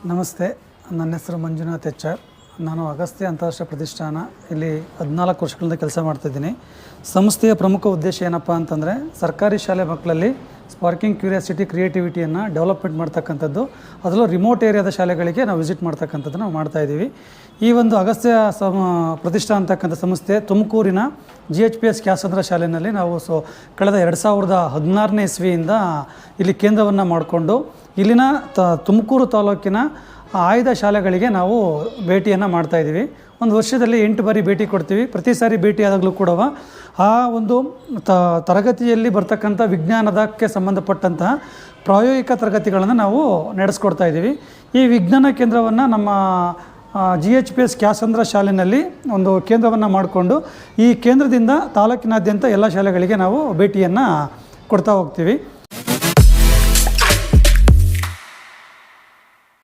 ನಮಸ್ತೆ, ನನ್ನ ಹೆಸರು ಮಂಜುನಾಥ್ ಎಚ್ ಆರ್. ನಾನು ಅಗಸ್ತ್ಯ ಅಂತಾರಾಷ್ಟ್ರೀಯ ಪ್ರತಿಷ್ಠಾನ ಇಲ್ಲಿ 14 ವರ್ಷಗಳಿಂದ ಕೆಲಸ ಮಾಡ್ತಿದ್ದೀನಿ. ಸಂಸ್ಥೆಯ ಪ್ರಮುಖ ಉದ್ದೇಶ ಏನಪ್ಪ ಅಂತಂದರೆ ಸರ್ಕಾರಿ ಶಾಲೆ ಮಕ್ಕಳಲ್ಲಿ ಸ್ಪಾರ್ಕಿಂಗ್ ಕ್ಯೂರಿಯಾಸಿಟಿ, ಕ್ರಿಯೇಟಿವಿಟಿಯನ್ನು ಡೆವಲಪ್ಮೆಂಟ್ ಮಾಡ್ತಕ್ಕಂಥದ್ದು. ಅದರಲ್ಲೂ ರಿಮೋಟ್ ಏರಿಯಾದ ಶಾಲೆಗಳಿಗೆ ನಾವು ವಿಸಿಟ್ ಮಾಡ್ತಕ್ಕಂಥದ್ದು ನಾವು ಮಾಡ್ತಾಯಿದ್ದೀವಿ. ಈ ಒಂದು ಅಗಸ್ತ್ಯ ಪ್ರತಿಷ್ಠಾನ ಅಂತಕ್ಕಂಥ ಸಂಸ್ಥೆ ತುಮಕೂರಿನ GHPS ಕ್ಯಾಸಂದ್ರ ಶಾಲೆಯಲ್ಲಿ ನಾವು ಕಳೆದ 2016ನೇ ಇಸ್ವಿಯಿಂದ ಇಲ್ಲಿ ಕೇಂದ್ರವನ್ನು ಮಾಡಿಕೊಂಡು ಇಲ್ಲಿನ ತುಮಕೂರು ತಾಲೂಕಿನ ಆಯ್ದ ಶಾಲೆಗಳಿಗೆ ನಾವು ಭೇಟಿಯನ್ನು ಮಾಡ್ತಾಯಿದ್ದೀವಿ. ಒಂದು ವರ್ಷದಲ್ಲಿ 8 ಬಾರಿ ಭೇಟಿ ಕೊಡ್ತೀವಿ. ಪ್ರತಿ ಸಾರಿ ಭೇಟಿ ಆದಾಗಲೂ ಕೂಡ ಆ ಒಂದು ತರಗತಿಯಲ್ಲಿ ಬರ್ತಕ್ಕಂಥ ವಿಜ್ಞಾನದಕ್ಕೆ ಸಂಬಂಧಪಟ್ಟಂತಹ ಪ್ರಾಯೋಗಿಕ ತರಗತಿಗಳನ್ನು ನಾವು ನಡೆಸ್ಕೊಡ್ತಾ ಇದ್ದೀವಿ. ಈ ವಿಜ್ಞಾನ ಕೇಂದ್ರವನ್ನು ನಮ್ಮ GHPS ಕ್ಯಾಸಂದ್ರ ಶಾಲೆಯಲ್ಲಿ ಒಂದು ಕೇಂದ್ರವನ್ನು ಮಾಡಿಕೊಂಡು ಈ ಕೇಂದ್ರದಿಂದ ತಾಲೂಕಿನಾದ್ಯಂತ ಎಲ್ಲ ಶಾಲೆಗಳಿಗೆ ನಾವು ಭೇಟಿಯನ್ನು ಕೊಡ್ತಾ ಹೋಗ್ತೀವಿ.